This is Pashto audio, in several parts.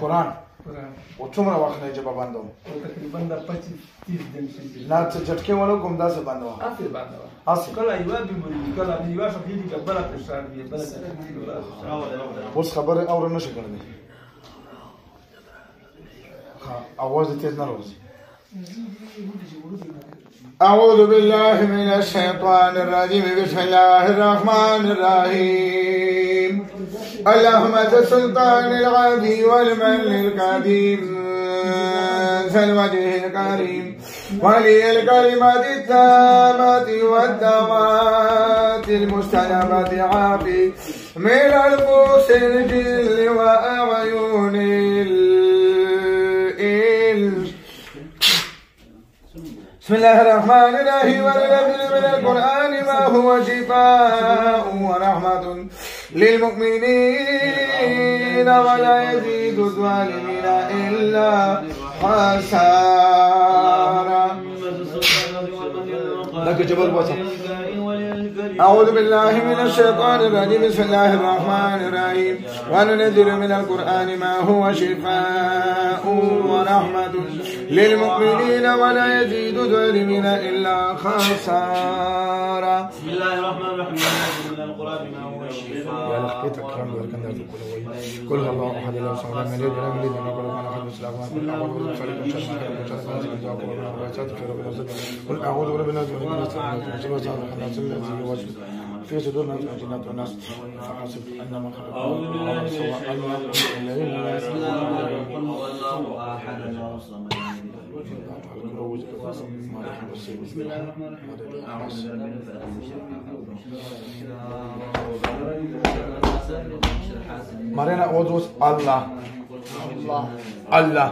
قرآن وڅومره وخت نه جبه باندې تقریبا د 25-30 دن شي نه څه جټکه ولو کوم داسې باندې و اصل باندې و اصل کله یو دی مری کله یو شخص دی کبل پرشار دی بل اوس خبره اور نه شي کړنی اواز تیز نه راوځي أعوذ بالله من الشيطان الرجيم بسم الله الرحمن الرحيم اللهم ذا السلطان العظيم والمن القديم ذا الوجه الكريم ولي الكلمات التامات والدعوات المستجابة عافي من البؤس الجل وأعين بسم الله الرحمن الرحيم وننزل من القرآن ما هو شفاء ورحمة للمؤمنين ولا يزيد الظالمين إلا خسارا. لك جبل وسط. أعوذ بالله من الشيطان الرجيم بسم الله الرحمن الرحيم وننزل من القرآن ما هو شفاء ورحمة للمؤمنين ولا يزيد الظالمين إلا خسارا. بسم الله الرحمن الرحيم وننزل من القرآن ما هو شفاء. يا لخبيت الكلام ده كان ده كل الله أحد الله الصمد لم يلد ولم يولد ولم يكن له كفوا أحد. قل أعوذ برب الناس ملك الناس الذي في صدور الناس جنات والناس فحسب أنما أعوذ بالله من الشيطان الرجيم بسم الله الرحمن الرحيم قل هو الله أحد الله الصمد بسم الله الرحمن الرحيم أعوذ برب الفلق من شر ما خلق مرينا أعوذ الله الله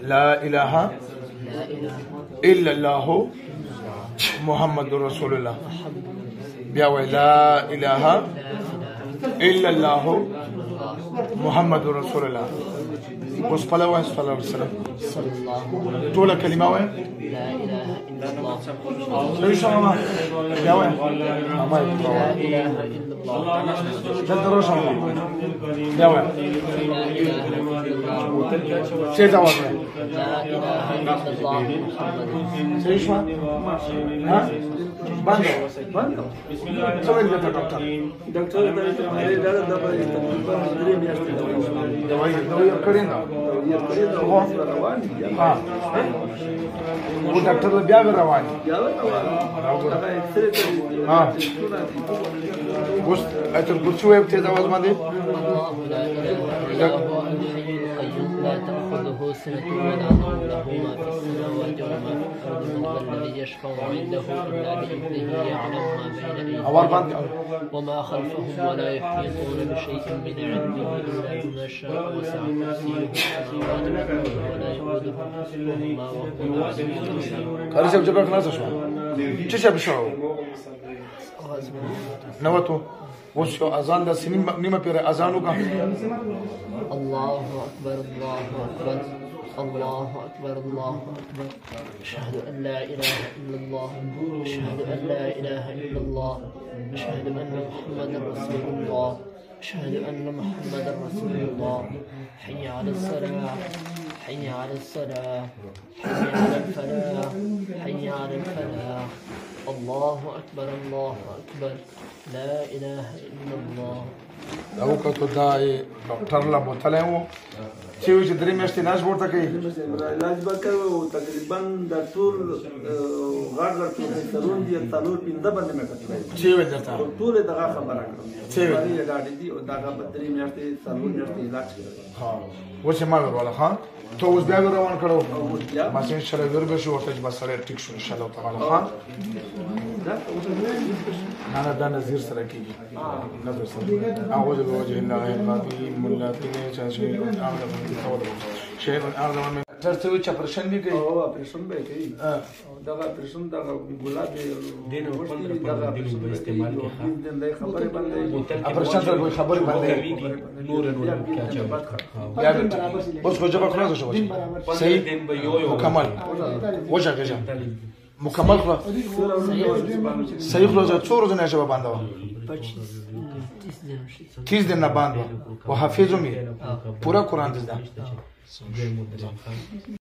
لا إله إلا الله محمد رسول الله بياوي لا إله إلا الله محمد رسول الله وصفلا وين صلى الله عليه وسلم طول كلمة وين لا إله إلا الله ليش ما يا وين ما لا إله إلا الله جد رشا يا وين شيء دوت لا إله إلا الله محمد ليش ما ها بند بسم الله سوي الرحمن لي دكتور الرحيم ډاکټر دا مې دا درې میاشتې دوائی کړی نه ها و ډاکټر بیا روان ها اوس اته ګوڅو وب ته دا आवाज باندې الله لا إله إلا هو الحي القيوم لا تأخذه سنة ولا نوم له ما في السماوات وما في الأرض من ذا الذي يشفع عنده إلا بإذنه يعلم ما بين أيديهم وما خلفهم ولا يحيطون بشيء من علمه إلا بما شاء وسع كرسيه السماوات والأرض ولا يؤوده حفظهما وهو العلي العظيم. کار څه جبر خلاص شو چې څه بشو نوته اوس اذان د سنین نیمه پیر اذان وکړه الله أكبر الله أكبر الله أكبر الله أكبر أشهد أن لا إله إلا الله أشهد أن لا إله إلا الله أشهد أن محمدا رسول الله أشهد أن محمدا رسول الله حي على الصلاة حي على الصلاة حي على الفلاح حي على الفلاح الله أكبر الله أكبر لا إله إلا الله. دا وکړه دا ډاکټر لا بوتل وو چې وی چې درې میاشتې ناش ورته کوي علاج وکړو تقریبا د ټول غړ ترون دي تلور پینده باندې مې کتلای چې وی درته ټول دغه خبره کړم چې وی لاړې دي او دغه په درې میاشتې تلور میاشتې علاج کړو ها و چې ما ورواله ها ته اوس بیا روان کړو ما چې شله ورغه شو ورته بس سره ټیک شو ان شاء الله تعالی ها أنا ده نذير سركيجي نذير سركيجي أعوذ بوجه الله العظيم الذي شيء أعظم من شيء أعظم من ترتوي چپرشن بھی گئی او اپریشن به کوي دغه اپریشن دغه ګلاب دین دغه استعمال کوي د خبره باندې اپریشن سره کوئی خبره باندې نور بیا اوس خو جواب خلاص شو صحیح کمال وجه مکمل کړه صحیح روزه څو ورځې نه شوه باندې 30 दिन نه باندې او حافظ مې پورا قرآن دې